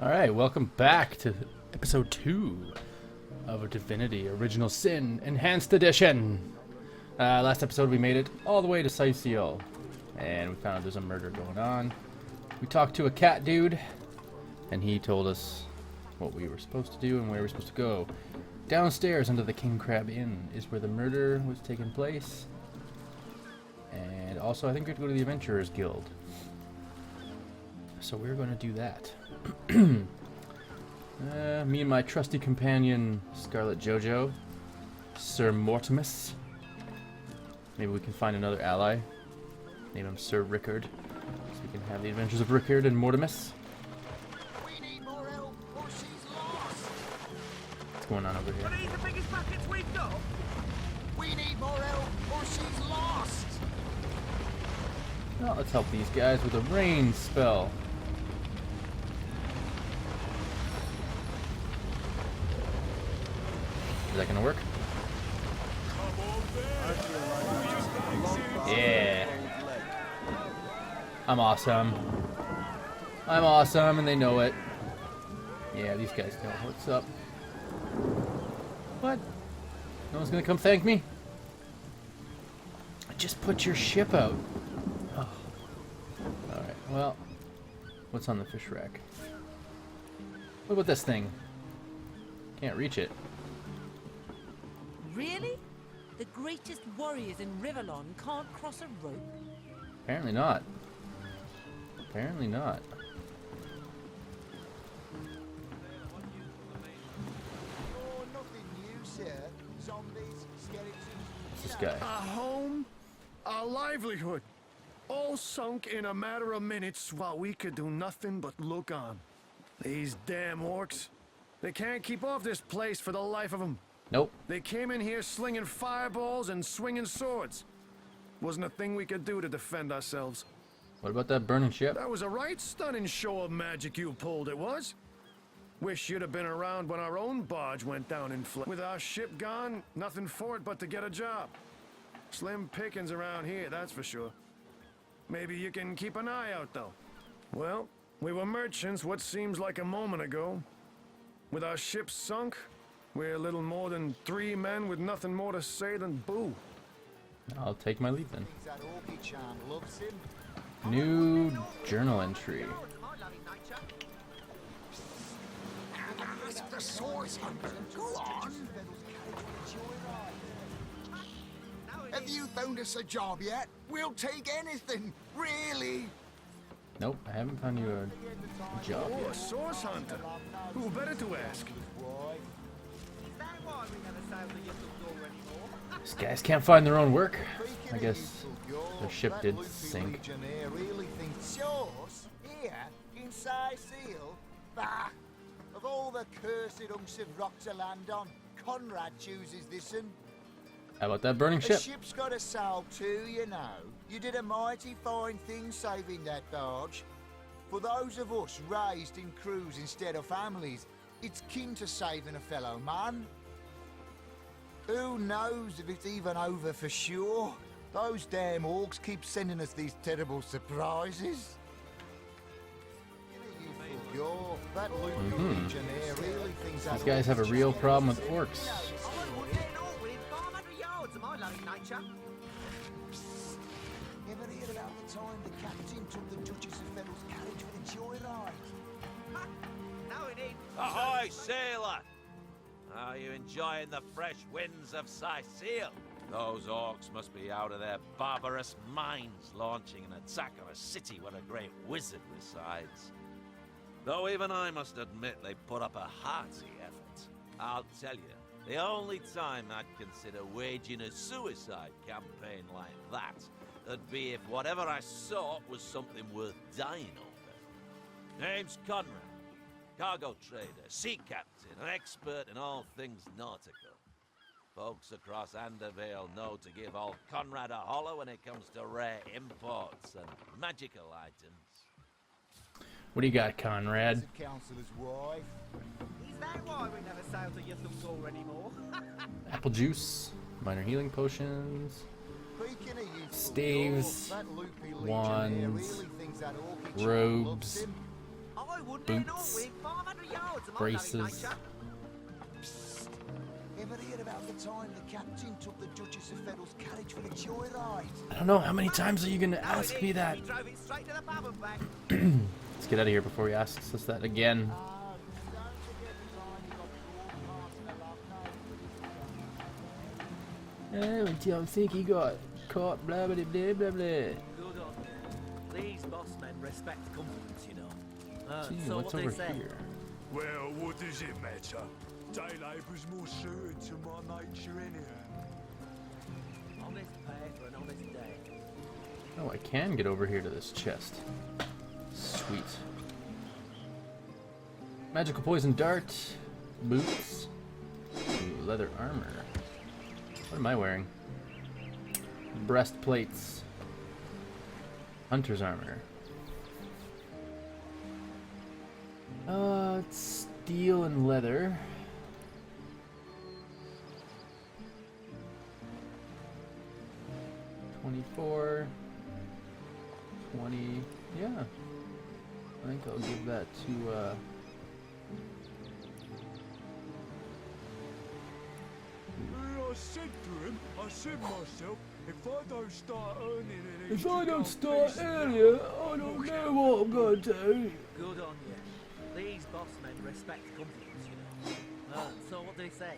Alright, welcome back to episode 2 of Divinity Original Sin Enhanced Edition. Last episode we made it all the way to Cyseal, and we found out there's a murder going on. We talked to a cat dude, and he told us what we were supposed to do and where we're supposed to go. Downstairs under the King Crab Inn is where the murder was taking place. And also I think we have to go to the Adventurers Guild. So we're going to do that. Me and my trusty companion, Scarlet Jojo, Sir Mortimus. Maybe we can find another ally. Name him Sir Rickard, so we can have the adventures of Rickard and Mortimus. We need more help, or she's lost. What's going on over here? Are these the biggest buckets we've got? We need more help, or she's lost. Well, let's help these guys with a rain spell. Is that gonna work? Yeah. I'm awesome. I'm awesome, and they know it. Yeah, these guys know what's up. What? No one's gonna come thank me? Just put your ship out. Oh. Alright, well. What's on the fish rack? What about this thing? Can't reach it. Really? The greatest warriors in Riverlon can't cross a rope? Apparently not. Apparently not. Oh, nothing new, sir. Zombies, skeletons. What's this guy? A home, a livelihood, all sunk in a matter of minutes while we could do nothing but look on. These damn orcs, they can't keep off this place for the life of them. Nope. They came in here slinging fireballs and swinging swords. Wasn't a thing we could do to defend ourselves. What about that burning ship? That was a right stunning show of magic you pulled, it was. Wish you'd have been around when our own barge went down in flames. With our ship gone, nothing for it but to get a job. Slim pickings around here, that's for sure. Maybe you can keep an eye out, though. Well, we were merchants what seems like a moment ago. With our ship sunk, we're little more than 3 men with nothing more to say than boo. I'll take my leave then. That orchid charm loves him. New journal entry. Ask the source hunter. Go on. Have you found us a job yet? We'll take anything, really. Nope, I haven't found you a job Oh, a yet. source hunter. Who better to ask? These guys can't find their own work. I guess their ship did sink. Really thinks yours here in Cyseal. Bah! Of all the cursed hunks of rock to land on, Conrad chooses this one. How about that burning A ship? ship's got a soul too, you know. You did a mighty fine thing saving that barge. For those of us raised in crews instead of families, it's kin to saving a fellow man. Who knows if it's even over for sure? Those damn orcs keep sending us these terrible surprises. These guys have a real problem with orcs. Ever hear about the time the captain took the Duchess of Fennel's carriage for the joyride? Ahoy, sailor! Are you enjoying the fresh winds of Cyseal? Those orcs must be out of their barbarous minds, launching an attack on a city where a great wizard resides. Though even I must admit they put up a hearty effort. I'll tell you, the only time I'd consider waging a suicide campaign like that would be if whatever I sought was something worth dying over. Name's Conrad. Cargo trader, sea captain, an expert in all things nautical. Folks across Andervale know to give old Conrad a holler when it comes to rare imports and magical items. What do you got, Conrad? The councillor's wife. Is that why we never sail to Yuthlum Gore anymore? Apple juice, minor healing potions, Speaking of you, staves, that loopy legionnaire wands, really thinks that orchid charm robes. loves him. I I wouldn't let no boots, wing 500 yards of my braces. bloody nature. Ever heard about the time the captain took the Duchess of Federal's carriage for a joyride? I don't know, how many times are you gonna No, it ask me is. that? He drove it straight to the pub and back. Let's get out of here before he asks us that again. Oh, and don't forget the time you got broadcast in the love note. I don't think he got caught, blah blah blah blah blah. Good on you. These boss men respect confidence, you know. Gee, So what's what over they say? here? Well, what does it matter? Day labour's more suited to my nature anyhow. Honest pay for an honest day. Oh, I can get over here to this chest. Sweet. Magical poison dart, boots, ooh, leather armor. What am I wearing? Breastplates, hunter's armor. It's steel and leather. $24, $20, yeah. I think I'll give that to, I said to him, I said myself, if I don't start earning an if I extra don't gold start piece, earlier, I don't know what I'm gonna do. Good on you. These boss men respect confidence, you know. So what do they say?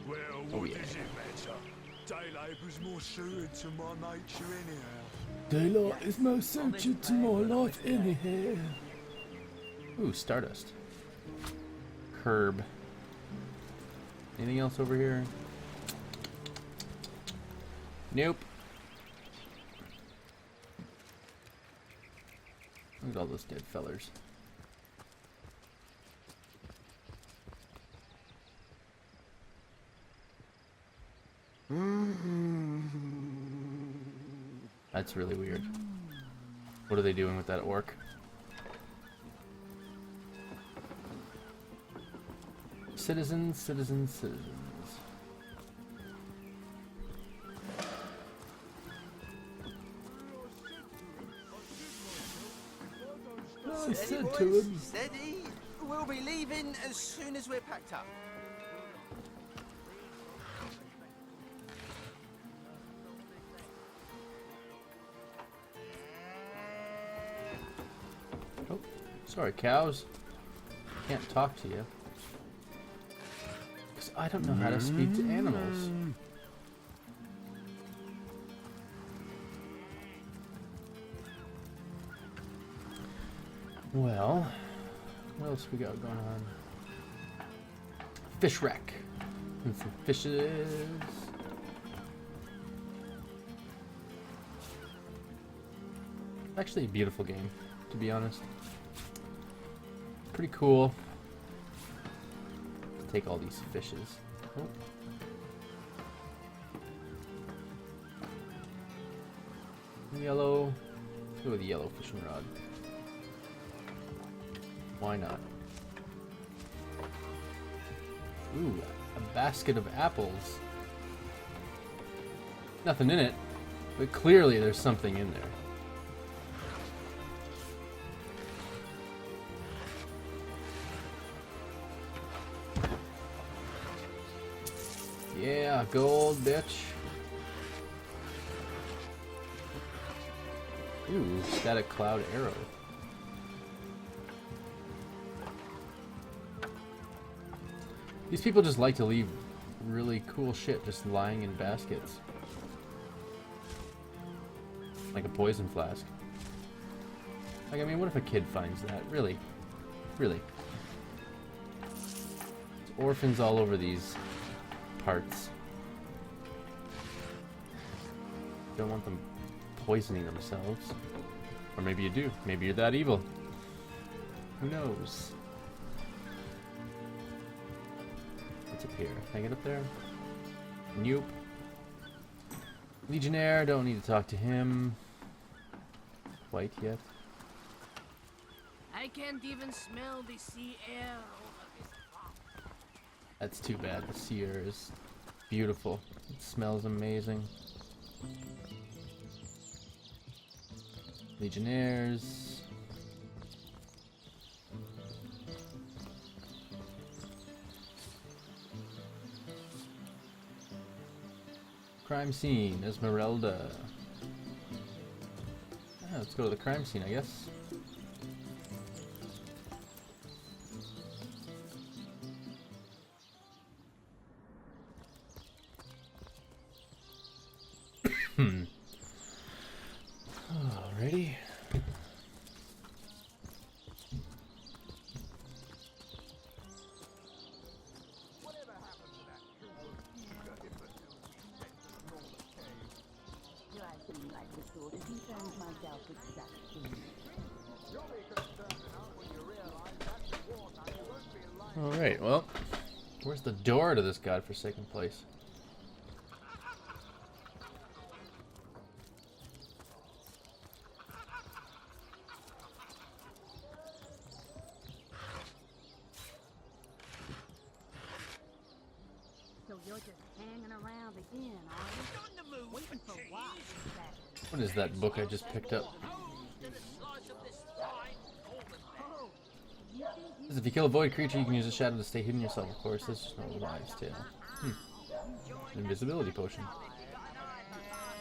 well, Oh, what yeah. does it matter? Day labour's more suited to my nature anyhow. Daylight is most suited to my life anyhow. Ooh, Stardust. Curb. Anything else over here? Nope. Look at all those dead fellers. That's really weird. What are they doing with that orc? Citizens, citizens, citizens. I said to him. Steady. We'll be leaving as soon as we're packed up. Oh, sorry, cows. Can't talk to you. Because I don't know how to speak to animals. Well, what else we got going on? Fish wreck. And some fishes. Actually a beautiful game, to be honest. Pretty cool. Let's take all these fishes. Oh. Yellow. Let's go with the yellow fishing rod. Why not? Ooh, a basket of apples. Nothing in it, but clearly there's something in there. Yeah, gold, bitch. Ooh, static cloud arrow. These people just like to leave really cool shit just lying in baskets. Like a poison flask. Like, I mean, what if a kid finds that? Really? Really? There's orphans all over these parts. Don't want them poisoning themselves. Or maybe you do. Maybe you're that evil. Who knows? What's up here? Can I get up there? Nope. Legionnaire, don't need to talk to him quite yet. I can't even smell the sea air over this farm. That's too bad. The sea air is beautiful. It smells amazing. Legionnaires. Crime scene, Esmeralda. Yeah, let's go to the crime scene, I guess. Alrighty. Alright, well, where's the door to this godforsaken place? So you're just hanging around again, are you? Waiting for what? What is that book I just picked up? Says if you kill a void creature, you can use a shadow to stay hidden yourself, of course. That's just no wives' tale. Invisibility potion.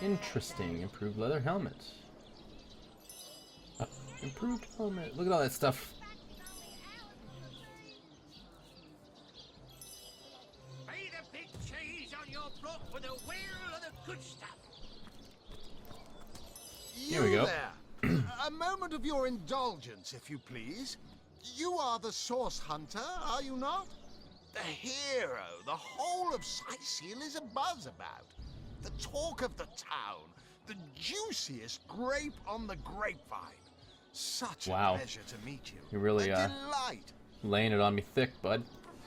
Interesting. Improved leather helmet. Improved helmet. Look at all that stuff. Pay the big cheese on your block for the wheel of the good stuff. Here we go. There. A moment of your indulgence, if you please. You are the source hunter, are you not? The hero the whole of Cyseal is abuzz about. The talk of the town. The juiciest grape on the grapevine. Such a pleasure to meet you. You really a delight. Laying it on me thick, bud.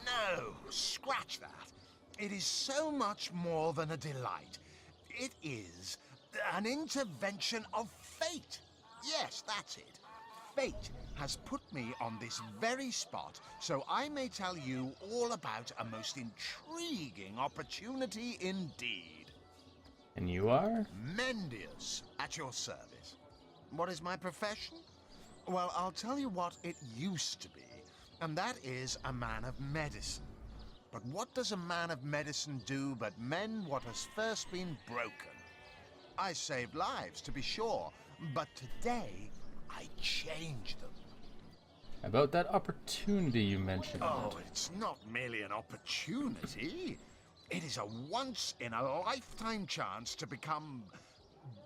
No, scratch that. It is so much more than a delight. It is an intervention of fate. Yes, that's it. Fate has put me on this very spot, so I may tell you all about a most intriguing opportunity indeed. And you are? Mendius, at your service. What is my profession? Well, I'll tell you what it used to be, and that is a man of medicine. But what does a man of medicine do but mend what has first been broken? I saved lives, to be sure, but today I change them. About that opportunity you mentioned. Oh, it's not merely an opportunity. It is a once-in-a-lifetime chance to become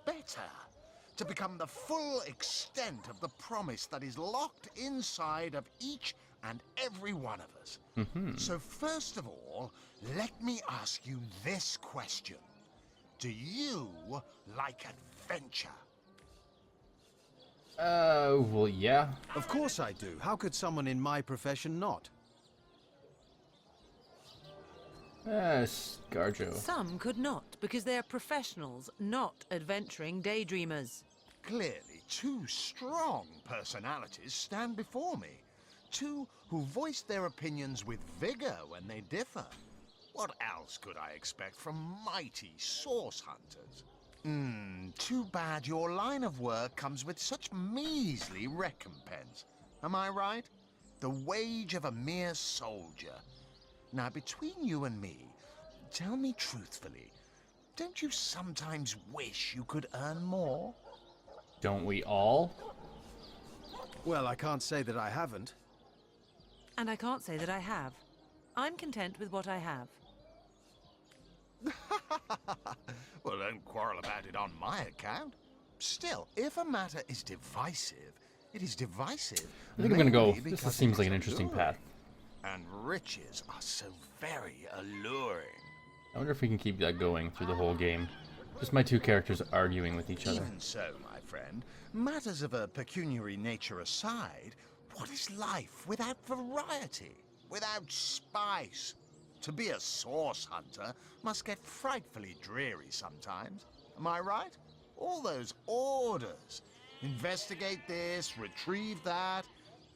better. To become the full extent of the promise that is locked inside of each and every one of us. So first of all, let me ask you this question. Do you like adventure? Well, yeah. Of course I do. How could someone in my profession not? Scarjo. Some could not, because they are professionals, not adventuring daydreamers. Clearly, two strong personalities stand before me. Two who voice their opinions with vigor when they differ. What else could I expect from mighty source hunters? Too bad your line of work comes with such measly recompense. Am I right? The wage of a mere soldier. Now, between you and me, tell me truthfully, don't you sometimes wish you could earn more? Don't we all? Well, I can't say that I haven't. And I can't say that I have. I'm content with what I have. Well, don't quarrel about it on my account. Still, if a matter is divisive, it is divisive. I think I'm gonna go. mainly This because seems it like is an interesting alluring. path. And riches are so very alluring. I wonder if we can keep that going through the whole game. Just my two characters arguing with each other. Even so, my friend, matters of a pecuniary nature aside, what is life without variety, without spice? To be a source hunter must get frightfully dreary sometimes. Am I right? All those orders. Investigate this, retrieve that.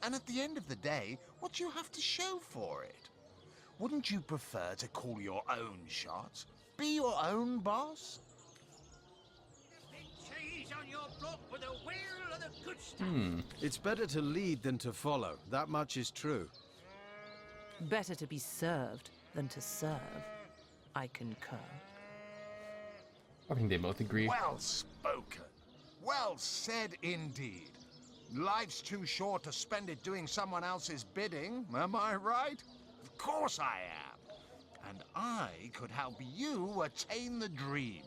And at the end of the day, what do you have to show for it? Wouldn't you prefer to call your own shots? Be your own boss? Cheese on your block for the wheel of the good stuff. It's better to lead than to follow. That much is true. Better to be served than to serve. I concur. I think they both agree. Well spoken. Well said indeed. Life's too short to spend it doing someone else's bidding, am I right? Of course I am. And I could help you attain the dream.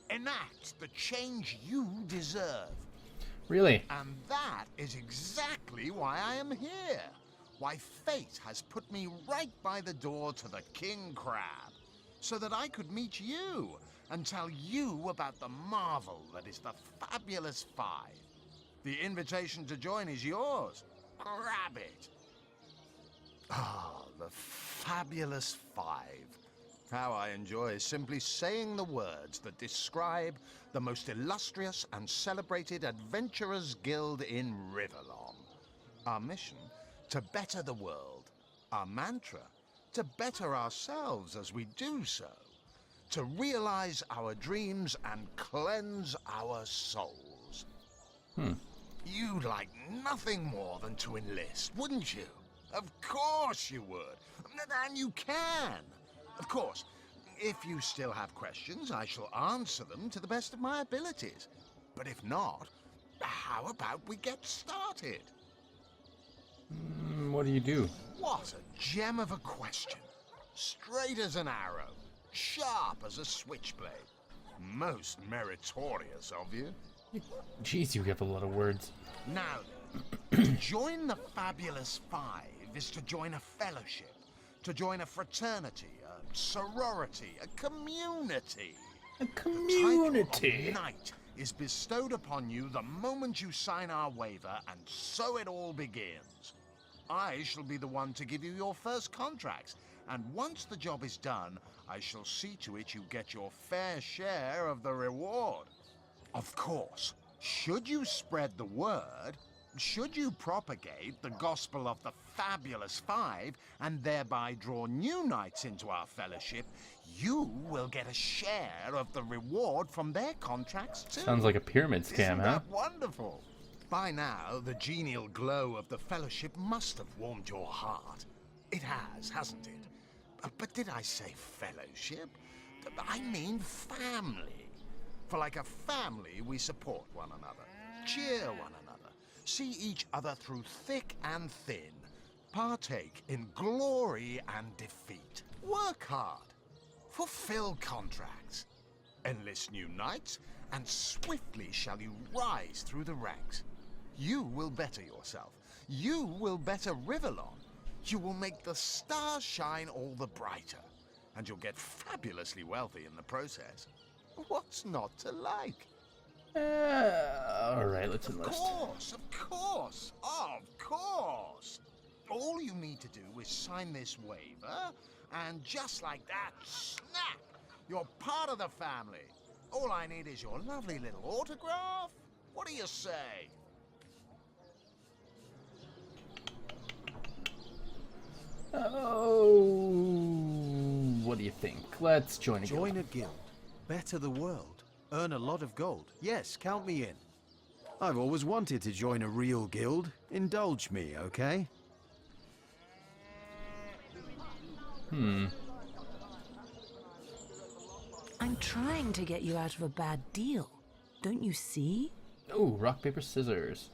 Enact the change you deserve. Really? And that is exactly why I am here. Why fate has put me right by the door to the King Crab. So that I could meet you and tell you about the marvel that is the Fabulous Five. The invitation to join is yours. Grab it. Ah, the Fabulous Five. How I enjoy simply saying the words that describe the most illustrious and celebrated adventurers guild in Riverlong. Our mission, to better the world. Our mantra, to better ourselves as we do so. To realize our dreams and cleanse our souls. You'd like nothing more than to enlist, wouldn't you? Of course you would. And you can. Of course, if you still have questions, I shall answer them to the best of my abilities. But if not, how about we get started? What do you do? What a gem of a question. Straight as an arrow, sharp as a switchblade. Most meritorious of you. Jeez, you have a lot of words. Now then, to join the Fabulous Five is to join a fellowship, to join a fraternity, a sorority, a community. A community? The title of knight is bestowed upon you the moment you sign our waiver, and so it all begins. I shall be the one to give you your first contracts, and once the job is done, I shall see to it you get your fair share of the reward. Of course, should you spread the word, should you propagate the gospel of the Fabulous Five and thereby draw new knights into our fellowship, you will get a share of the reward from their contracts too. Sounds like a pyramid scam, Isn't huh? that wonderful? By now, the genial glow of the fellowship must have warmed your heart. It has, hasn't it? But did I say fellowship? I mean family. For like a family, we support one another, cheer one another, see each other through thick and thin, partake in glory and defeat, work hard, fulfill contracts, enlist new knights, and swiftly shall you rise through the ranks. You will better yourself. You will better Riverlong. You will make the stars shine all the brighter, and you'll get fabulously wealthy in the process. What's not to like? Alright, let's enlist. Of course. All you need to do is sign this waiver, and just like that, snap! You're part of the family. All I need is your lovely little autograph. What do you say? Oh, what do you think? Let's join a guild. Join a guild. Better the world. Earn a lot of gold. Yes, count me in. I've always wanted to join a real guild. Indulge me, okay? I'm trying to get you out of a bad deal. Don't you see? Oh, rock, paper, scissors.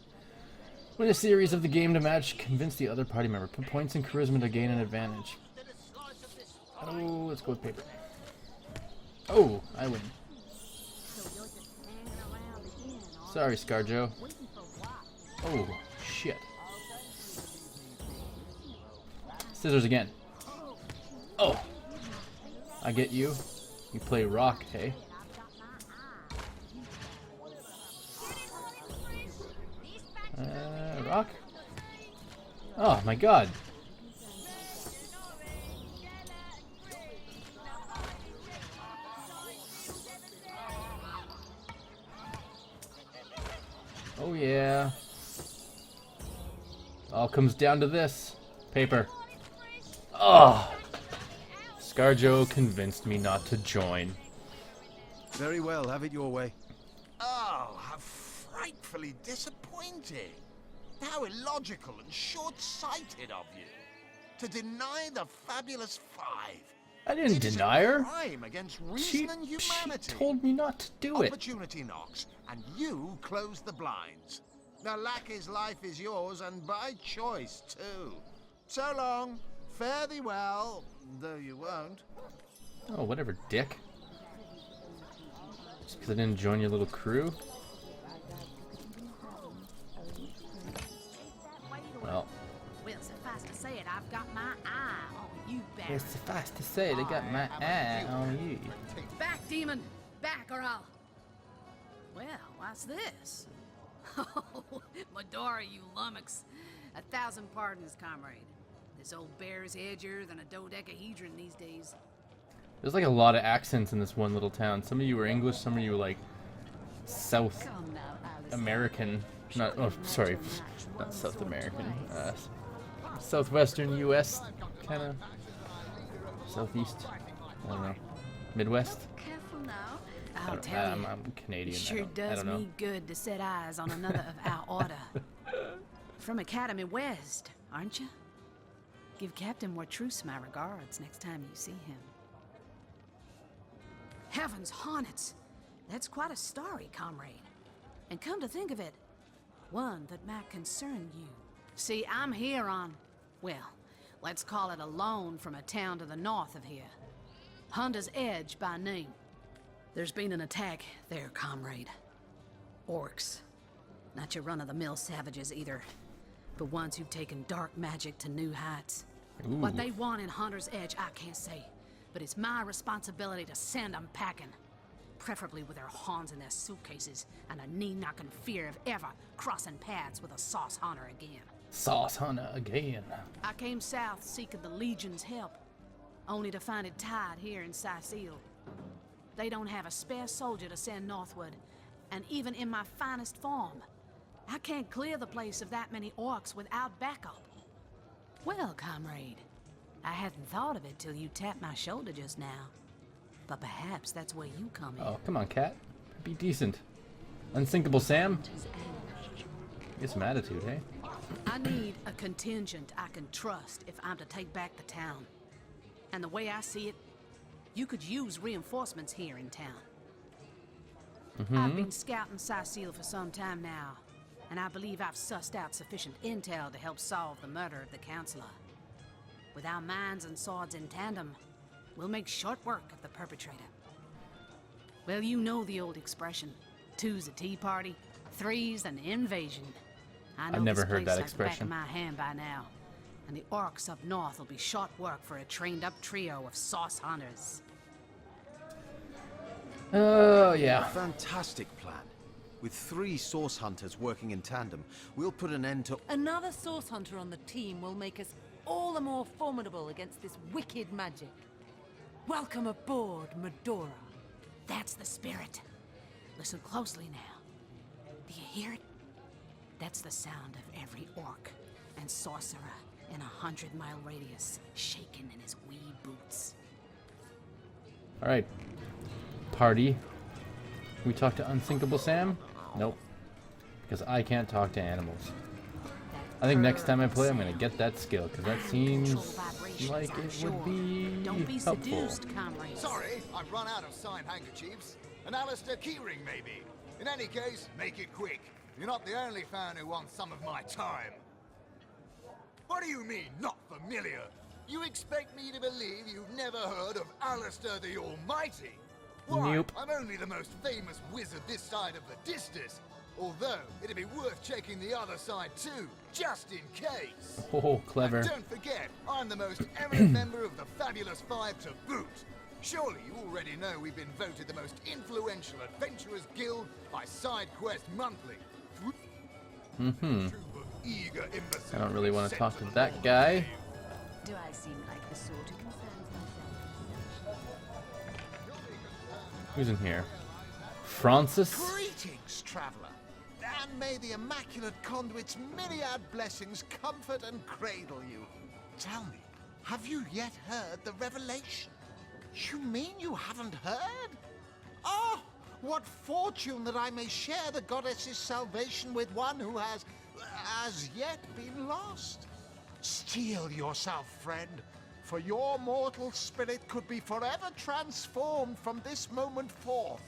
Win a series of the game to match. Convince the other party member. Put points in charisma to gain an advantage. Oh, let's go with paper. Oh, I win. Sorry, Scarjo. Oh, shit. Scissors again. Oh. I get you. You play rock, hey? Rock? Oh my god. Oh yeah. All comes down to this. Paper. Oh! Scarjo convinced me not to join. Very well, have it your way. Oh, how frightfully disappointing. How illogical and short-sighted of you. To deny the Fabulous Five. I didn't It is deny a her. crime against She reason and humanity. told me not to do it. Opportunity knocks, and you close the blinds. The lackey's life is yours, and by choice, too. So long. Fare thee well, though you won't. Oh, whatever, dick. Just because I didn't join your little crew? Well, Suffice to say it, I've got my eye on you, Baron. it's suffice to say they got my eye on you. Back, demon! Back, or I'll... Well, what's this? Oh, Medora, you lummox. 1,000 pardons, comrade. This old bear's edgier than a dodecahedron these days. There's like a lot of accents in this one little town. Some of you were English, some of you were like South American. Not, oh, sorry, not South American. Southwestern U.S. kind of. Southeast. I don't know. Midwest. Careful now. I'll tell you. I'm Canadian. It sure I does don't know. me good to set eyes on another of our order. From Academy West, aren't you? Give Captain Wartruce my regards next time you see him. Heavens hornets! That's quite a story, comrade. And come to think of it, one that might concern you. See, I'm here on, well, let's call it a loan from a town to the north of here. Hunter's Edge by name. There's been an attack there, comrade. Orcs. Not your run-of-the-mill savages either, but ones who've taken dark magic to new heights. Ooh. What they want in Hunter's Edge, I can't say, but it's my responsibility to send them packing. Preferably with their horns in their suitcases and a knee-knocking fear of ever crossing paths with a sauce hunter again. Sauce hunter again. I came south seeking the Legion's help, only to find it tied here in Cyseal. They don't have a spare soldier to send northward, and even in my finest form, I can't clear the place of that many orcs without backup. Well, comrade, I hadn't thought of it till you tapped my shoulder just now. But perhaps that's where you come in. Oh, come on, cat. Be decent. Unsinkable Sam? Get some attitude, hey? I need a contingent I can trust if I'm to take back the town. And the way I see it, you could use reinforcements here in town. I've been scouting Cyseal for some time now, and I believe I've sussed out sufficient intel to help solve the murder of the Counselor. With our minds and swords in tandem, we'll make short work of the perpetrator. Well, you know the old expression. 2's a tea party, 3's an invasion. I know I've never this heard place that like the back expression. of my hand by now. And the orcs up north will be short work for a trained-up trio of sauce hunters. Oh, yeah. Fantastic plan. With 3 source hunters working in tandem, we'll put an end to... Another source hunter on the team will make us all the more formidable against this wicked magic. Welcome aboard, Medora. That's the spirit. Listen closely now. Do you hear it? That's the sound of every orc and sorcerer in a 100-mile radius, shaking in his wee boots. Alright. Party. We talk to Unsinkable Sam? Nope. Because I can't talk to animals. I think next time I play, I'm going to get that skill, because that seems like it would be Don't be helpful. seduced, comrades. Sorry, I've run out of signed handkerchiefs. An Alistair keyring, maybe. In any case, make it quick. You're not the only fan who wants some of my time. What do you mean, not familiar? You expect me to believe you've never heard of Alistair the Almighty? Why, Nope. I'm only the most famous wizard this side of the Distus. Although, it'd be worth checking the other side too, just in case. Oh, clever. And don't forget, I'm the most eminent member of the Fabulous Five to boot. Surely you already know we've been voted the most influential adventurers guild by SideQuest Monthly. I don't really want to talk to that guy. Do I seem like the sort who concerns myself? Who's in here? Francis? Greetings, traveler. And may the Immaculate Conduit's myriad blessings comfort and cradle you. Tell me, have you yet heard the revelation? You mean you haven't heard? Oh, what fortune that I may share the goddess's salvation with one who has, as yet, been lost. Steel yourself, friend, for your mortal spirit could be forever transformed from this moment forth.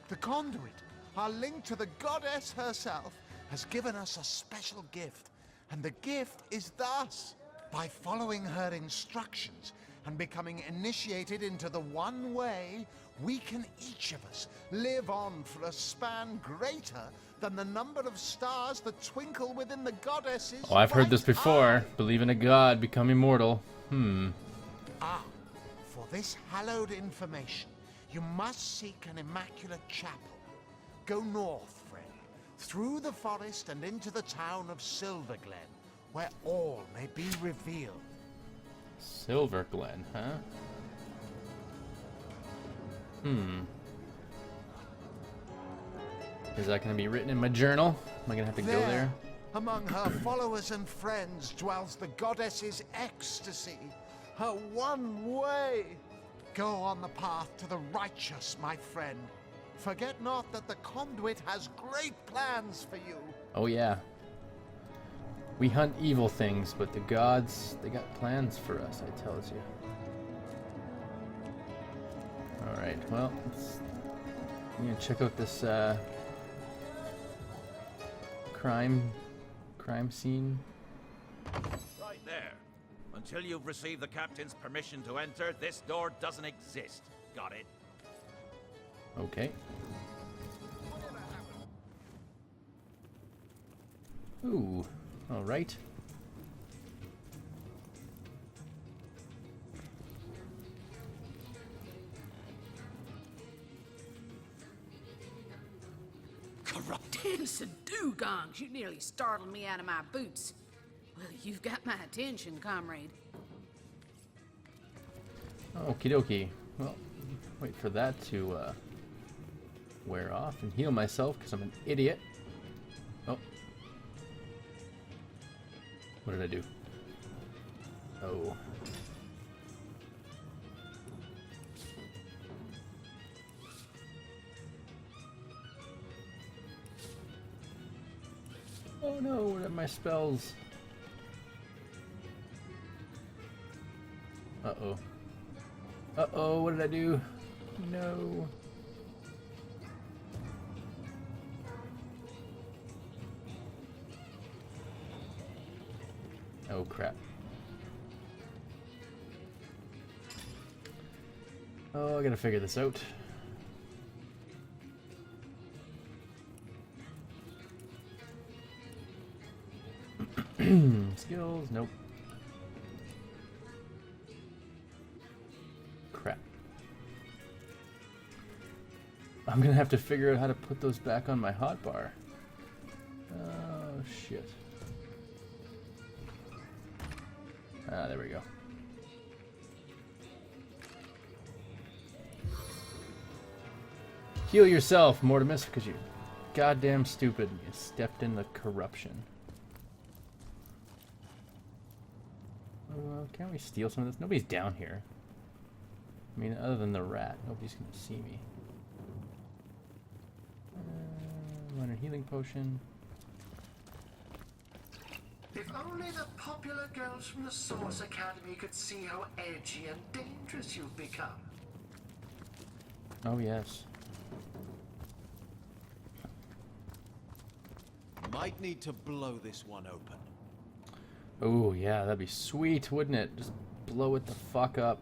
The conduit, our link to the goddess herself, has given us a special gift, and the gift is thus. By following her instructions and becoming initiated into the one way, we can each of us live on for a span greater than the number of stars that twinkle within the goddess's Oh, I've heard this right before. eye. Believe in a god, become immortal. Ah, for this hallowed information, you must seek an immaculate chapel. Go north, friend, through the forest and into the town of Silverglen, where all may be revealed. Silver Glen, huh? Is that going to be written in my journal? Am I going to have to go there? Among her followers and friends dwells the goddess's ecstasy, her one way. Go on the path to the righteous, my friend. Forget not that the conduit has great plans for you. Oh yeah. We hunt evil things, but the gods, they got plans for us, I tells you. Alright, well, I'm gonna check out this crime scene. Right there. Until you've received the captain's permission to enter, this door doesn't exist. Got it? Okay. Ooh, alright. Tits and dugongs, you nearly startled me out of my boots. Well, you've got my attention, comrade. Okie dokie. Well, wait for that to wear off and heal myself because I'm an idiot. Oh. What did I do? Oh. Oh no, what are my spells? Uh-oh. Uh-oh, what did I do? No. Oh crap. Oh, I gotta figure this out. Skills, nope. Crap. I'm gonna have to figure out how to put those back on my hotbar. Oh shit. Ah, there we go. Heal yourself, Mortimus, because you're goddamn stupid. You stepped in the corruption. Can't we steal some of this? Nobody's down here. I mean, other than the rat, nobody's gonna see me. Minor healing potion. If only the popular girls from the Source Academy could see how edgy and dangerous you've become. Oh, yes. Might need to blow this one open. Oh, yeah, that'd be sweet, wouldn't it? Just blow it the fuck up.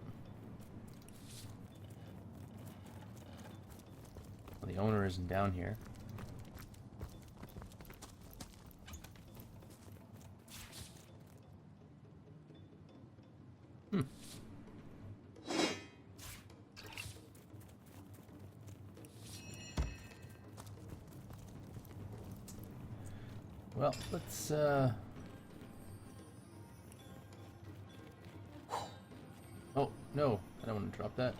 Well, the owner isn't down here. Well, let's, Oh, no. I don't want to drop that.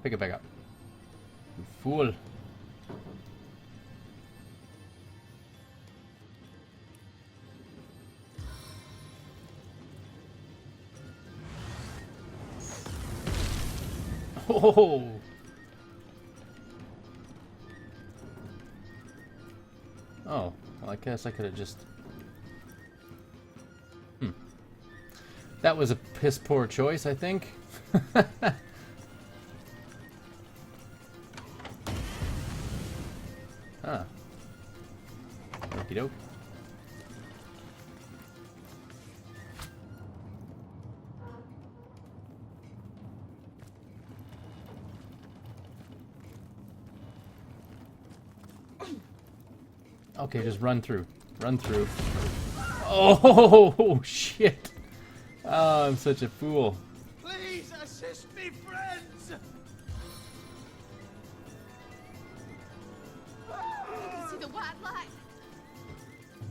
Pick it back up. You fool. Oh! Oh, well, I guess I could have just... That was a piss poor choice, I think. Huh. Okie doke. Okay, just run through. Run through. Oh, shit. Oh, I'm such a fool. Please assist me, friends! See the white light?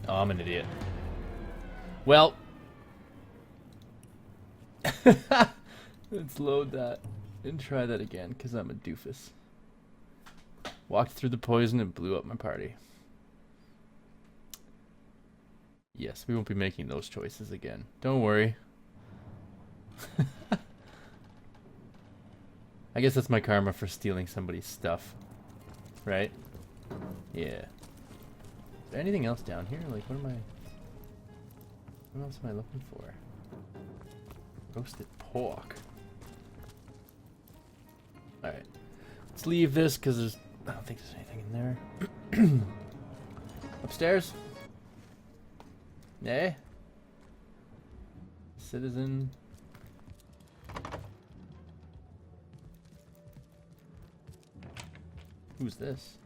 Oh, I'm an idiot. Well. Let's load that and try that again, because I'm a doofus. Walked through the poison and blew up my party. Yes, we won't be making those choices again. Don't worry. I guess that's my karma for stealing somebody's stuff. Right? Yeah. Is there anything else down here? Like, what else am I looking for? Roasted pork. Alright. Let's leave this because I don't think there's anything in there. Upstairs? Eh? Citizen. Who's this?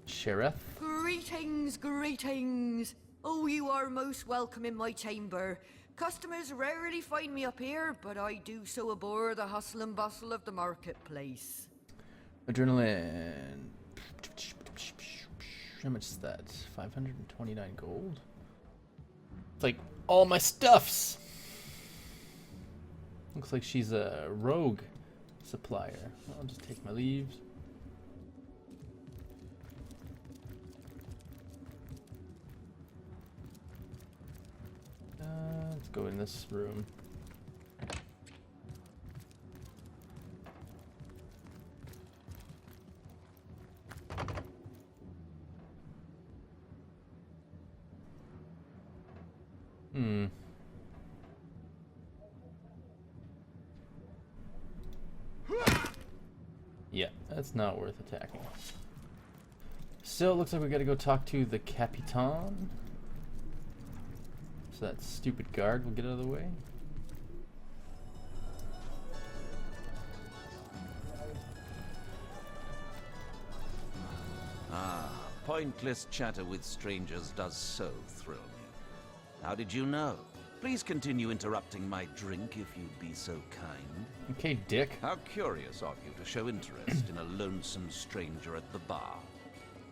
Sheriff? Greetings, greetings. Oh, you are most welcome in my chamber. Customers rarely find me up here, but I do so abhor the hustle and bustle of the marketplace. Adrenaline. How much is that? 529 gold? It's like all my stuffs. Looks like she's a rogue supplier. I'll just take my leaves. Let's go in this room. Yeah, that's not worth attacking. So it looks like we gotta go talk to the Capitan. So that stupid guard will get out of the way. Ah, pointless chatter with strangers does so thrill me. How did you know? Please continue interrupting my drink if you'd be so kind. Okay, dick. How curious of you to show interest in a lonesome stranger at the bar.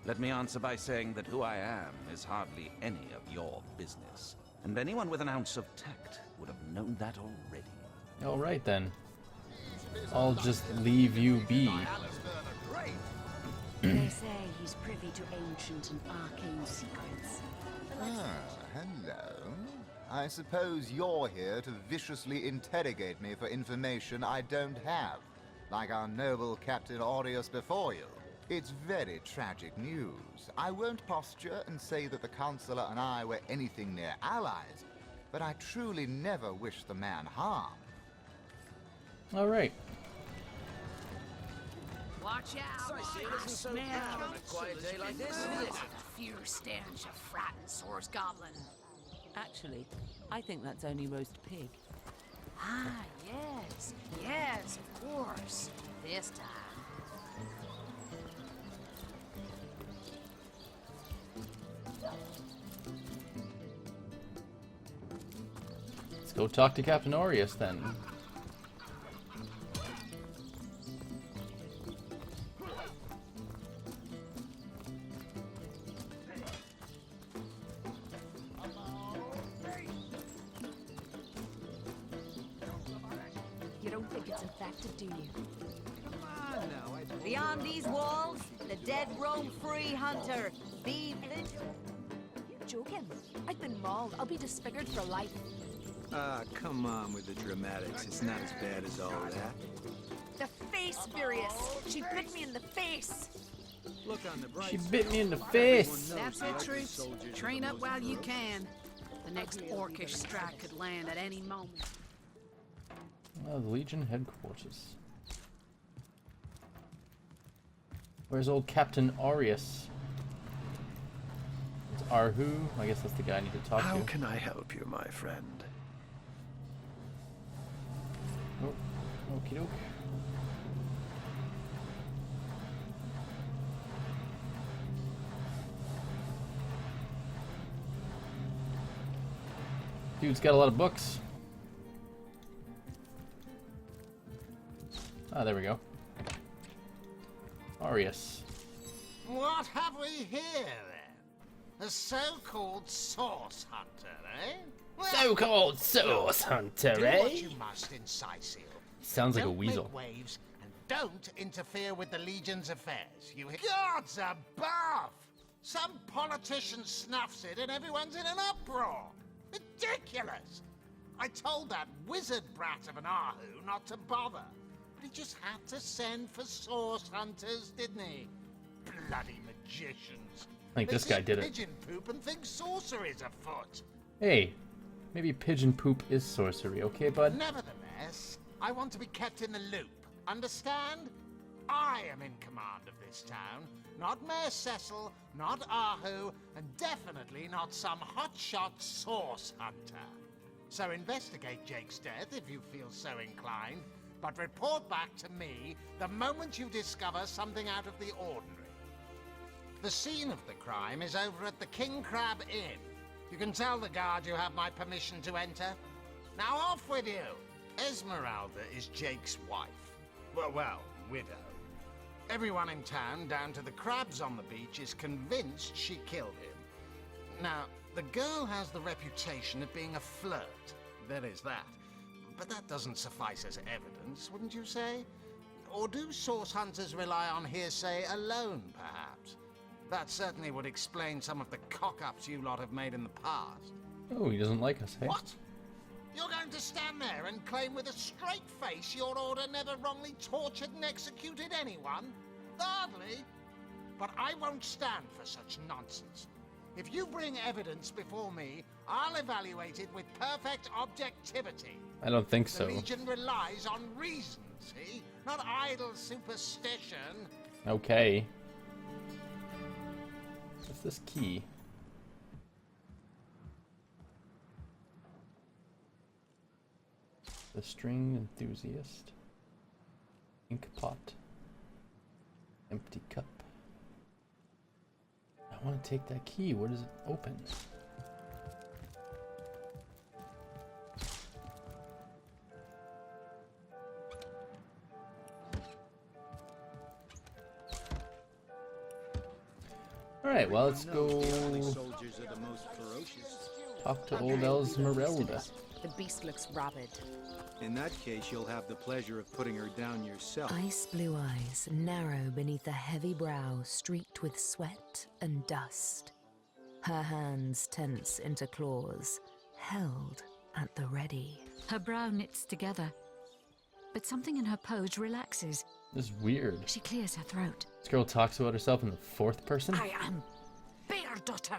Let me answer by saying that who I am is hardly any of your business. And anyone with an ounce of tact would have known that already. Alright then. I'll just leave you be. They say he's privy to ancient and arcane secrets. Ah, hello. I suppose you're here to viciously interrogate me for information I don't have, like our noble Captain Aureus before you. It's very tragic news. I won't posture and say that the Counselor and I were anything near allies, but I truly never wish the man harm. Alright. Watch out! Cyseal isn't so proud on a quiet day like this, is it? Fear stench of frat and source goblin. Actually, I think that's only roast pig. Ah, yes. Yes, of course. This time. Let's go talk to Captain Aureus then. You don't think it's infected, do you? Beyond these walls, the dead roam free, Hunter. Be vigilant. You're joking. I've been mauled. I'll be disfigured for life. Ah, come on with the dramatics. It's not as bad as all that. The face, Furious. She bit me in the face. Look on the bright She bit me in the face. That's it, troops. Train up while you can. The next orcish strike could land at any moment. The Legion headquarters. Where's old Captain Aureus? It's Arhu. I guess that's the guy I need to talk to. How can I help you, my friend? Oh, okie doke. Dude's got a lot of books. Ah, there we go. Aureus. What have we here, then? A so-called source hunter, eh? Well, So-called source hunter, do eh? what you must in Cyseal. Sounds like a Don't weasel. make waves, and don't interfere with the Legion's affairs. You hear? Gods above! Some politician snuffs it and everyone's in an uproar. Ridiculous! I told that wizard brat of an Ahu not to bother. But he just had to send for source hunters, didn't he? Bloody magicians. I think this guy did it. Pigeon poop and think sorcery's afoot. Hey, maybe pigeon poop is sorcery, okay, bud? Nevertheless, I want to be kept in the loop. Understand? I am in command of this town. Not Mayor Cecil, not Ahu, and definitely not some hotshot source hunter. So investigate Jake's death if you feel so inclined, but report back to me the moment you discover something out of the ordinary. The scene of the crime is over at the King Crab Inn. You can tell the guard you have my permission to enter. Now off with you! Esmeralda is Jake's wife. Well, widow. Everyone in town, down to the crabs on the beach, is convinced she killed him. Now, the girl has the reputation of being a flirt. There is that. But that doesn't suffice as evidence, wouldn't you say? Or do source hunters rely on hearsay alone, perhaps? That certainly would explain some of the cock-ups you lot have made in the past. Oh, he doesn't like us, hey? What? You're going to stand there and claim with a straight face your order never wrongly tortured and executed anyone? Hardly. But I won't stand for such nonsense. If you bring evidence before me, I'll evaluate it with perfect objectivity. I don't think so. The Legion relies on reason, see? Not idle superstition. Okay. What's this key? The string enthusiast. Ink pot. Empty cup. I want to take that key. Where does it open? Alright, well, let's go talk to old Esmeralda. The beast looks rabid. In that case, you'll have the pleasure of putting her down yourself. Ice blue eyes, narrow beneath a heavy brow, streaked with sweat and dust. Her hands tense into claws, held at the ready. Her brow knits together, but something in her pose relaxes. This is weird. She clears her throat. This girl talks about herself in the fourth person? I am Bear Daughter.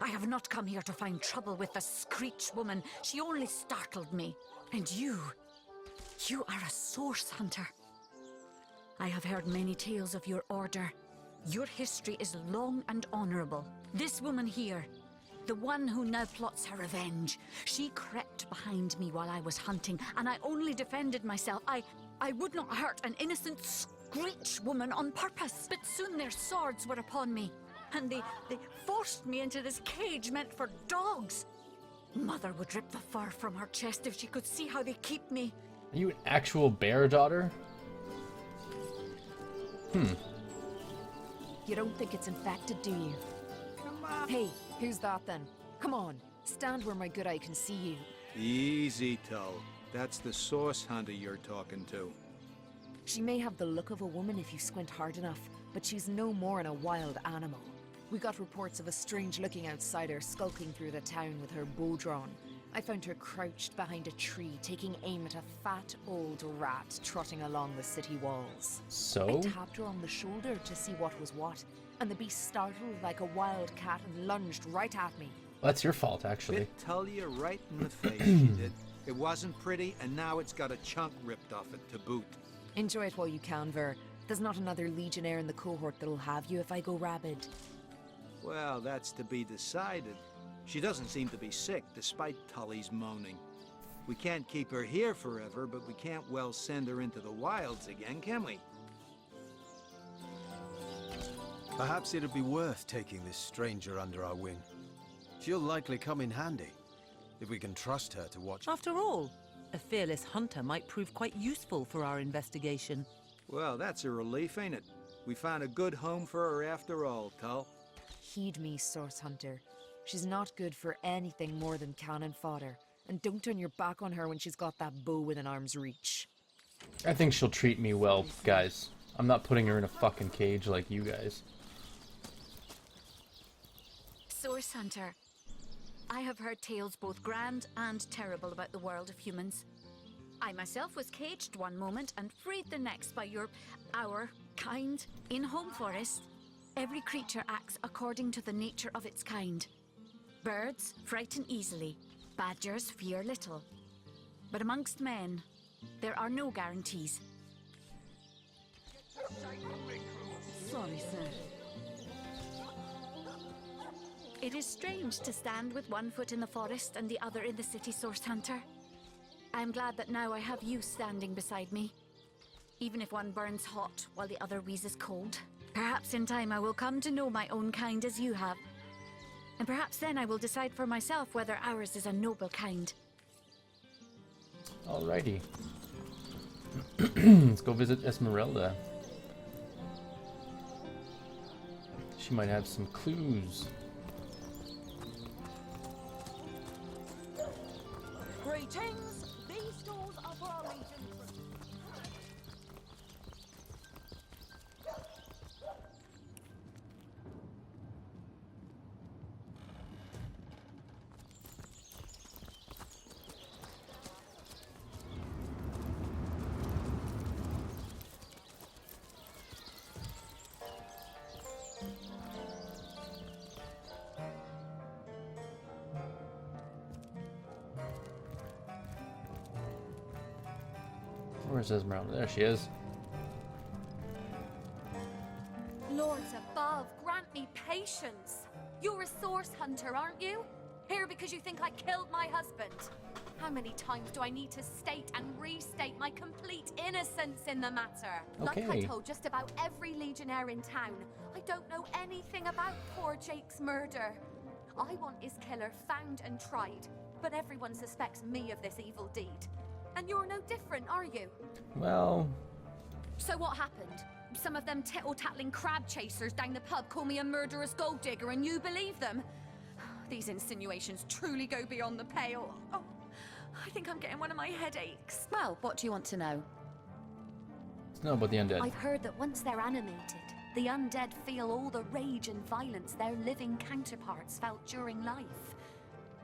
I have not come here to find trouble with the Screech woman. She only startled me. And you are a source hunter. I have heard many tales of your order. Your history is long and honorable. This woman here, the one who now plots her revenge, she crept behind me while I was hunting, and I only defended myself. I would not hurt an innocent Screech woman on purpose. But soon their swords were upon me, and they forced me into this cage meant for dogs. Mother would rip the fur from her chest if she could see how they keep me. Are you an actual bear daughter? You don't think it's infected, do you? Come on. Hey, who's that then? Come on, stand where my good eye can see you. Easy, Toe. That's the source hunter you're talking to. She may have the look of a woman if you squint hard enough, but she's no more than a wild animal. We got reports of a strange-looking outsider skulking through the town with her bow drawn. I found her crouched behind a tree, taking aim at a fat old rat trotting along the city walls. So? I tapped her on the shoulder to see what was what, and the beast startled like a wild cat and lunged right at me. That's your fault, actually. Bit Tullia right in the face, she did. It wasn't pretty, and now it's got a chunk ripped off it to boot. Enjoy it while you can, Ver. There's not another legionnaire in the cohort that'll have you if I go rabid. Well, that's to be decided. She doesn't seem to be sick, despite Tully's moaning. We can't keep her here forever, but we can't well send her into the wilds again, can we? Perhaps it'd be worth taking this stranger under our wing. She'll likely come in handy, if we can trust her to watch. After all, a fearless hunter might prove quite useful for our investigation. Well, that's a relief, ain't it? We found a good home for her after all, Tull. Heed me, Source Hunter. She's not good for anything more than cannon fodder. And don't turn your back on her when she's got that bow within arm's reach. I think she'll treat me well, guys. I'm not putting her in a fucking cage like you guys. Source Hunter, I have heard tales both grand and terrible about the world of humans. I myself was caged one moment and freed the next by our kind. In Home Forest, every creature acts according to the nature of its kind. Birds frighten easily, badgers fear little. But amongst men, there are no guarantees. Sorry, sir. It is strange to stand with one foot in the forest and the other in the city, Source Hunter. I am glad that now I have you standing beside me. Even if one burns hot while the other wheezes cold. Perhaps in time I will come to know my own kind as you have. And perhaps then I will decide for myself whether ours is a noble kind. Alrighty. Let's go visit Esmeralda. She might have some clues. Greetings! These stores are for our legion. Where's Esmeralda? There she is. Lords above, grant me patience. You're a source hunter, aren't you? Here because you think I killed my husband. How many times do I need to state and restate my complete innocence in the matter? Okay. Like I told just about every legionnaire in town, I don't know anything about poor Jake's murder. I want his killer found and tried, but everyone suspects me of this evil deed. And you're no different, are you? Well... So what happened? Some of them tittle-tattling crab chasers down the pub call me a murderous gold digger and you believe them? These insinuations truly go beyond the pale. Oh, I think I'm getting one of my headaches. Well, what do you want to know? Let's know about the undead. I've heard that once they're animated, the undead feel all the rage and violence their living counterparts felt during life.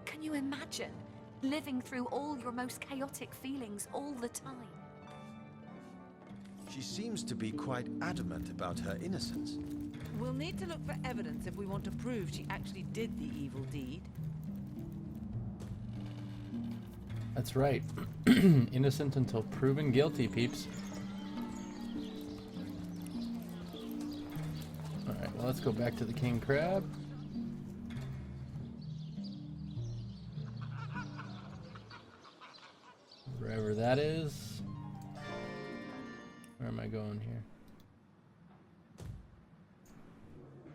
Can you imagine? Living through all your most chaotic feelings all the time. She seems to be quite adamant about her innocence. We'll need to look for evidence if we want to prove she actually did the evil deed. That's right. Innocent until proven guilty, peeps. Alright, well, let's go back to the King Crab. Wherever that is. Where am I going here?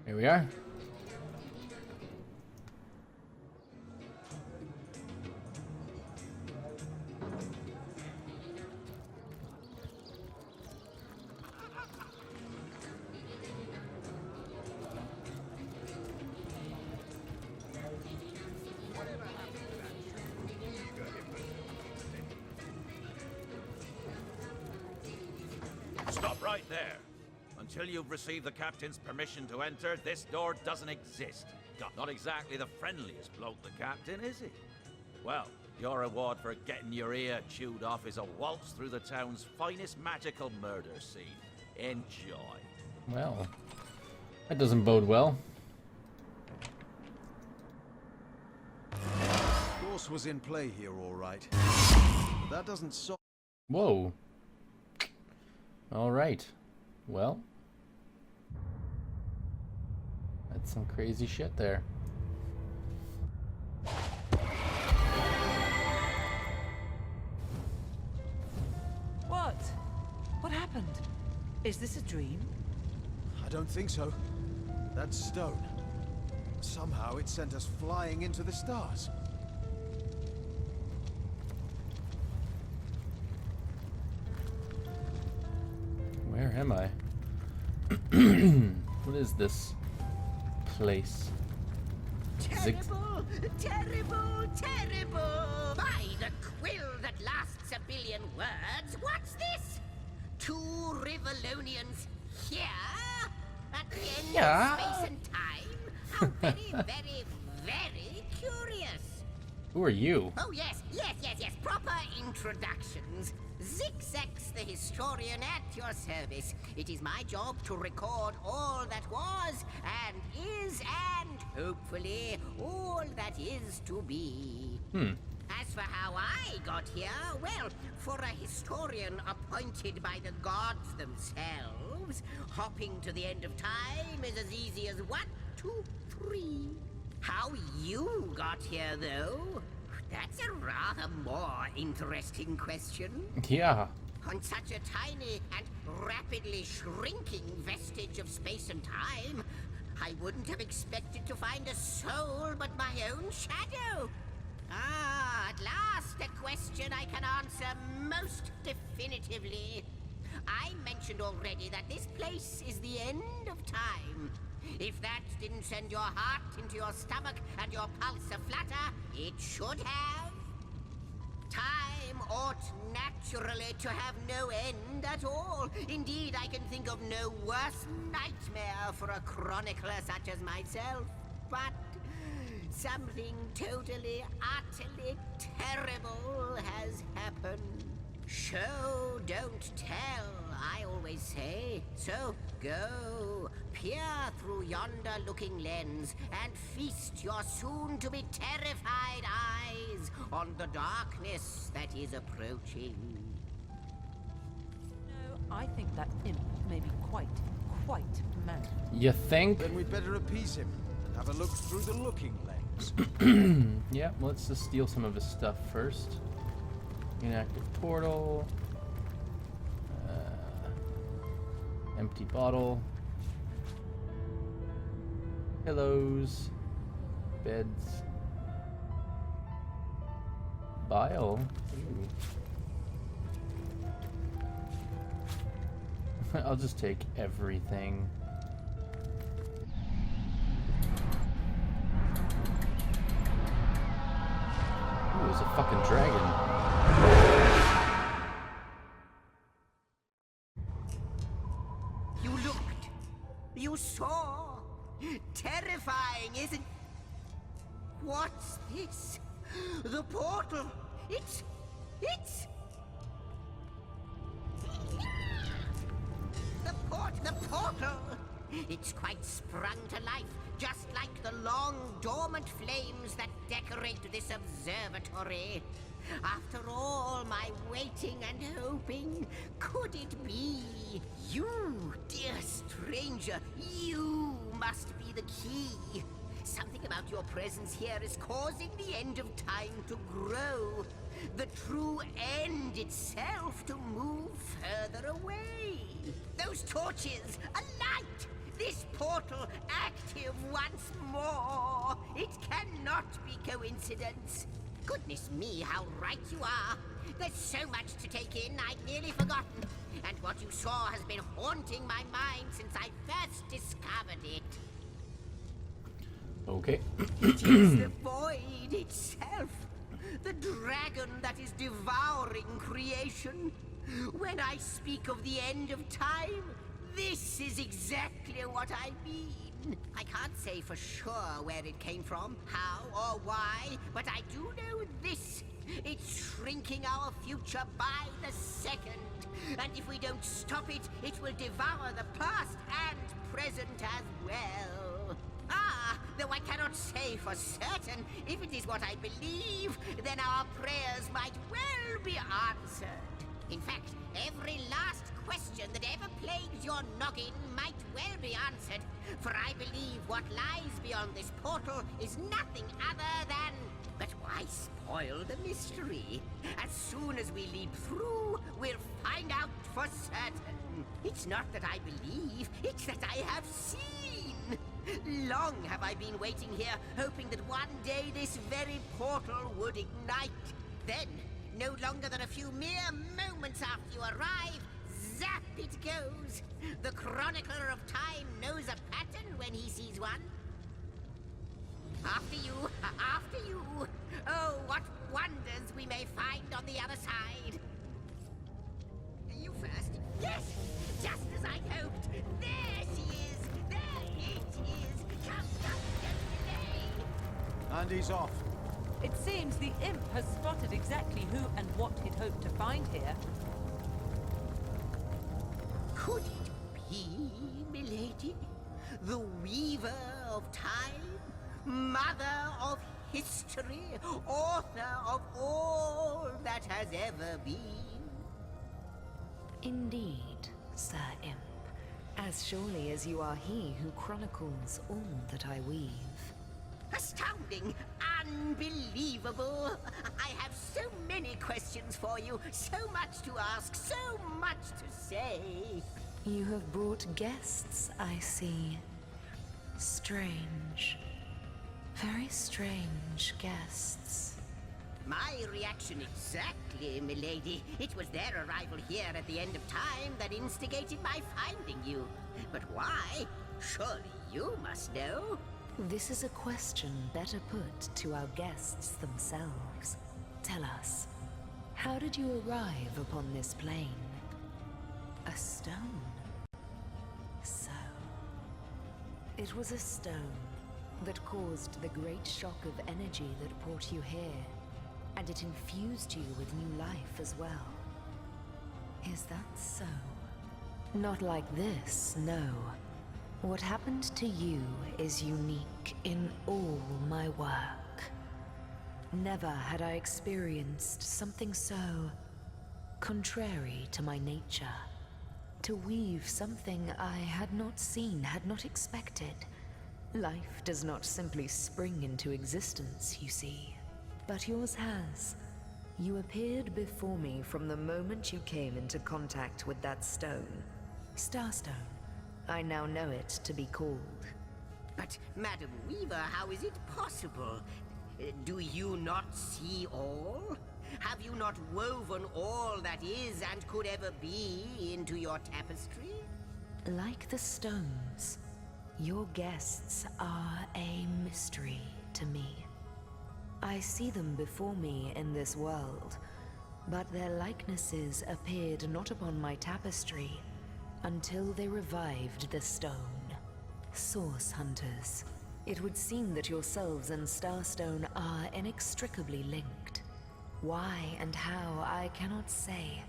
Here we are. Stop right there. Until you've received the captain's permission to enter, this door doesn't exist. Not exactly the friendliest bloke, the captain, is he? Well, your reward for getting your ear chewed off is a waltz through the town's finest magical murder scene. Enjoy. Well, that doesn't bode well. source was in play here, all right. But that doesn't solve... Whoa. Alright. Well. That's some crazy shit there. What? What happened? Is this a dream? I don't think so. That stone. Somehow it sent us flying into the stars. Where am I? What is this place? Terrible, terrible, terrible! By the quill that lasts a billion words, what's this? 2 Rivalonians here? At the end Yeah. of space and time? How very, very, very curious. Who are you? Oh, yes, yes, yes, yes. Proper introductions. Zigzags the historian at your service. It is my job to record all that was, and is, and hopefully all that is to be. As for how I got here, well, for a historian appointed by the gods themselves, hopping to the end of time is as easy as 1, 2, 3. How you got here, though? That's a rather more interesting question. Yeah. On such a tiny and rapidly shrinking vestige of space and time, I wouldn't have expected to find a soul but my own shadow. Ah, at last a question I can answer most definitively. I mentioned already that this place is the end of time. If that didn't send your heart into your stomach and your pulse a-flutter, it should have. Time ought naturally to have no end at all. Indeed, I can think of no worse nightmare for a chronicler such as myself. But something totally, utterly terrible has happened. Show, don't tell, I always say. So go, peer through yonder looking lens, and feast your soon-to-be terrified eyes on the darkness that is approaching. No, I think that imp may be quite mad. You think? Then we'd better appease him and have a look through the looking lens. Yeah, let's just steal some of his stuff first. Inactive portal. Empty bottle. Pillows. Beds. Bile. Ooh. I'll just take everything. Ooh, there's a fucking dragon. You looked. You saw. Terrifying, isn't... What's this? The portal. It's... The portal. It's quite sprung to life, just like the long dormant flames that decorate this observatory. After all my waiting and hoping, could it be? You, dear stranger, you must be the key. Something about your presence here is causing the end of time to grow. The true end itself to move further away. Those torches, a light! This portal active once more! It cannot be coincidence. Goodness me, how right you are. There's so much to take in, I'd nearly forgotten. And what you saw has been haunting my mind since I first discovered it. Okay. It is the void itself. The dragon that is devouring creation. When I speak of the end of time, this is exactly what I mean. I can't say for sure where it came from, how or why, but I do know this. It's shrinking our future by the second. And if we don't stop it, it will devour the past and present as well. Ah, Though I cannot say for certain, if it is what I believe, then our prayers might well be answered. In fact, every last question that ever plagued your noggin might well be answered, for I believe what lies beyond this portal is nothing other than... But why spoil the mystery? As soon as we leap through, we'll find out for certain. It's not that I believe, it's that I have seen. Long have I been waiting here, hoping that one day this very portal would ignite. Then, no longer than a few mere moments after you arrive, zap it goes. The chronicler of time knows a pattern when he sees one. After you, after you. Oh, what wonders we may find on the other side. You first. Yes, just as I hoped. There she is. There it is. Come, don't delay. And he's off. It seems the imp has spotted exactly who and what he'd hoped to find here. Could it be, milady? The weaver of time? Mother of history? Author of all that has ever been? Indeed, Sir Imp. As surely as you are he who chronicles all that I weave. Astounding! Unbelievable! I have so many questions for you, so much to ask, so much to say. You have brought guests, I see. Strange. Very strange guests. My reaction exactly, milady. It was their arrival here at the end of time that instigated my finding you. But why? Surely you must know. This is a question better put to our guests themselves. Tell us, how did you arrive upon this plane? A stone? So... It was a stone that caused the great shock of energy that brought you here, and it infused you with new life as well. Is that so? Not like this, no. What happened to you is unique in all my work. Never had I experienced something so contrary to my nature. To weave something I had not seen, had not expected. Life does not simply spring into existence, you see. But yours has. You appeared before me from the moment you came into contact with that stone. Starstone. I now know it to be called. But, Madam Weaver, how is it possible? Do you not see all? Have you not woven all that is and could ever be into your tapestry? Like the stones, your guests are a mystery to me. I see them before me in this world, but their likenesses appeared not upon my tapestry until they revived the stone. Source hunters. It would seem that yourselves and Starstone are inextricably linked. Why and how, I cannot say,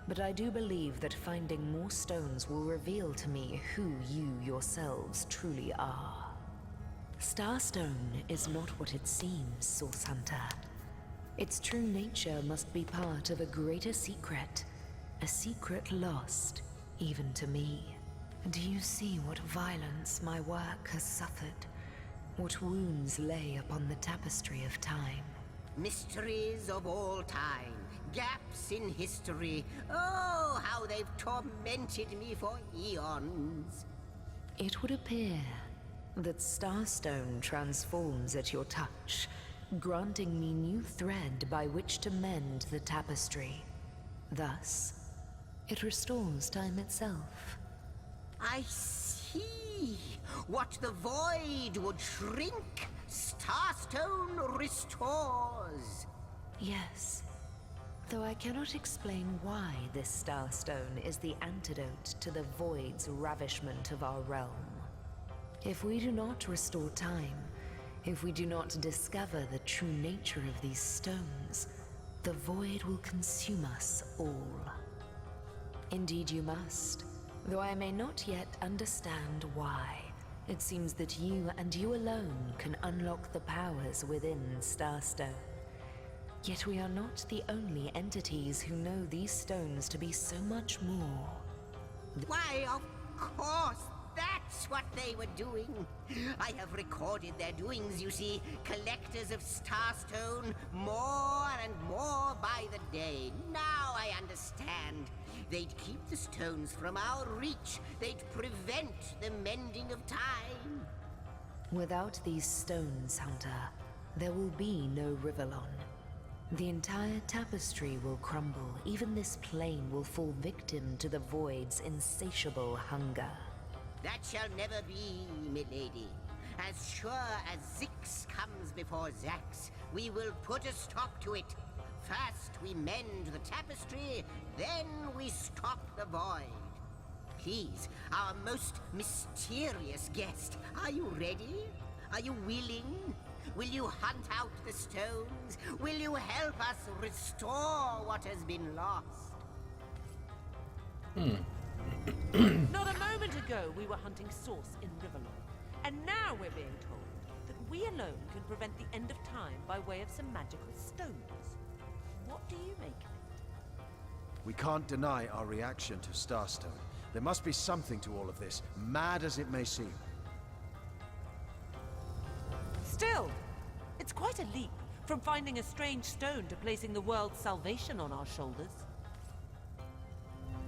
but I do believe that finding more stones will reveal to me who you yourselves truly are. Starstone is not what it seems, Source Hunter. Its true nature must be part of a greater secret, a secret lost even to me. Do you see what violence my work has suffered? What wounds lay upon the tapestry of time? Mysteries of all time, gaps in history. Oh, how they've tormented me for eons. It would appear that Starstone transforms at your touch, granting me new thread by which to mend the tapestry. Thus, it restores time itself. I see. What the void would shrink, Starstone restores. Yes. Though I cannot explain why this Starstone is the antidote to the void's ravishment of our realm. If we do not restore time, if we do not discover the true nature of these stones, the void will consume us all. Indeed you must, though I may not yet understand why. It seems that you and you alone can unlock the powers within Starstone. Yet we are not the only entities who know these stones to be so much more. Why, of course, that's what they were doing. I have recorded their doings, you see. Collectors of Starstone, more and more by the day. Now I understand. They'd keep the stones from our reach. They'd prevent the mending of time. Without these stones, Hunter, there will be no Rivellon. The entire tapestry will crumble. Even this plane will fall victim to the Void's insatiable hunger. That shall never be, milady. As sure as Zix comes before Zax, we will put a stop to it. First we mend the tapestry, then we stop the Void. Please, our most mysterious guest, are you ready? Are you willing? Will you hunt out the stones? Will you help us restore what has been lost? Not a moment ago we were hunting source in Rivellon, and now we're being told that we alone can prevent the end of time by way of some magical stones. What do you make of it? We can't deny our reaction to Starstone. There must be something to all of this, mad as it may seem. Still, it's quite a leap from finding a strange stone to placing the world's salvation on our shoulders.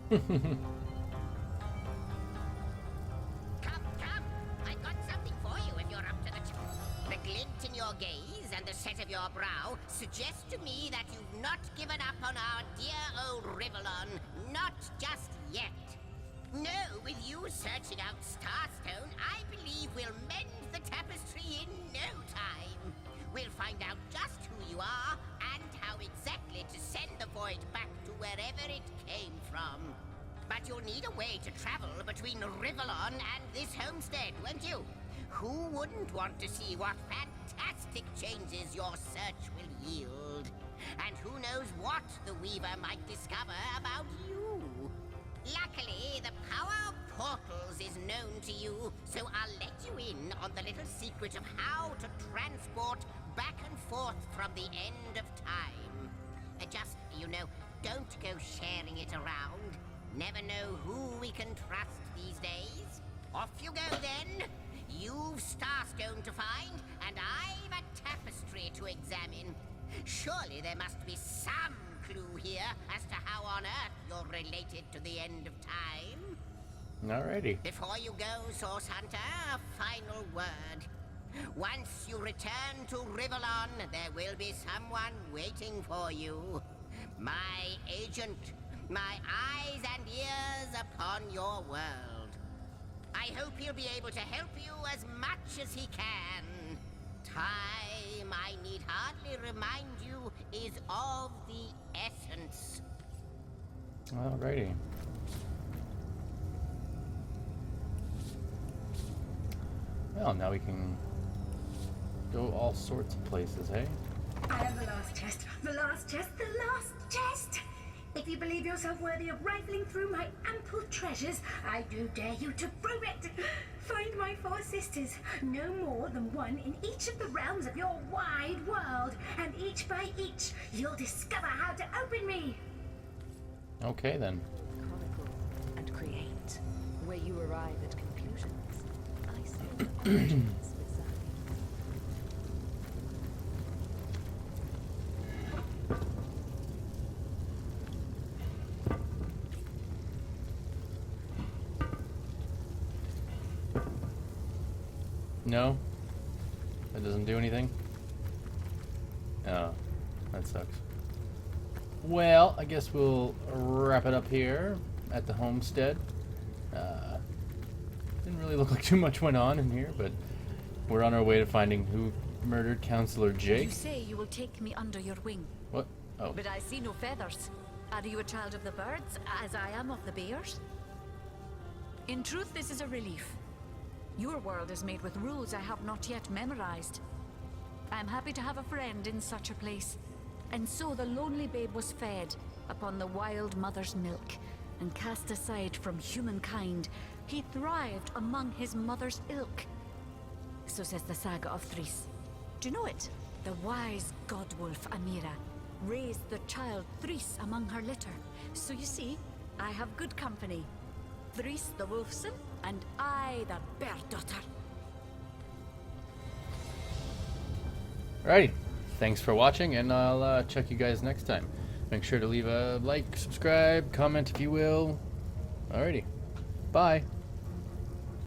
Come, I've got something for you if you're up to the glint in your gaze and the set of your brow suggest to me that you've not given up on our dear old Rivellon, not just yet. No, with you searching out Starstone, I believe we'll mend the tapestry in no time. We'll find out just who you are and how exactly to send the Void back to wherever it came from. But you'll need a way to travel between Rivellon and this homestead, won't you? Who wouldn't want to see what fantastic changes your search will yield? And who knows what the Weaver might discover about you? Luckily, the power of portals is known to you, so I'll let you in on the little secret of how to transport back and forth from the end of time. Just, don't go sharing it around. Never know who we can trust these days. Off you go then. You've Starstone to find, and I've a tapestry to examine. Surely there must be some clue here as to how on earth you're related to the end of time. Alrighty. Before you go, Source Hunter, a final word. Once you return to Rivellon, there will be someone waiting for you. My agent, my eyes and ears upon your world. I hope he'll be able to help you as much as he can. Time, I need hardly remind you, is of the essence. Alrighty. Well, now we can go all sorts of places, hey? I have the last chest, the last chest, the last chest! If you believe yourself worthy of rifling through my ample treasures, I do dare you to prove it! Find my 4 sisters, no more than one in each of the realms of your wide world, and each by each, you'll discover how to open me! Okay, then. Chronicle and create, where you arrive at conclusions. I see origins reside. No? That doesn't do anything? Oh, that sucks. Well, I guess we'll wrap it up here at the homestead. Didn't really look like too much went on in here, but we're on our way to finding who murdered Counselor Jake. You say you will take me under your wing. What? Oh. But I see no feathers. Are you a child of the birds, as I am of the bears? In truth, this is a relief. Your world is made with rules I have not yet memorized. I am happy to have a friend in such a place. And so the lonely babe was fed upon the wild mother's milk, and cast aside from humankind He thrived among his mother's ilk. So says the saga of Thris. Do you know it? The wise godwolf Amira raised the child Thris among her litter. So you see, I have good company. Thris the wolfson, and I the bear daughter. Alrighty, thanks for watching, and I'll check you guys next time. Make sure to leave a like, subscribe, comment if you will. Alrighty, bye.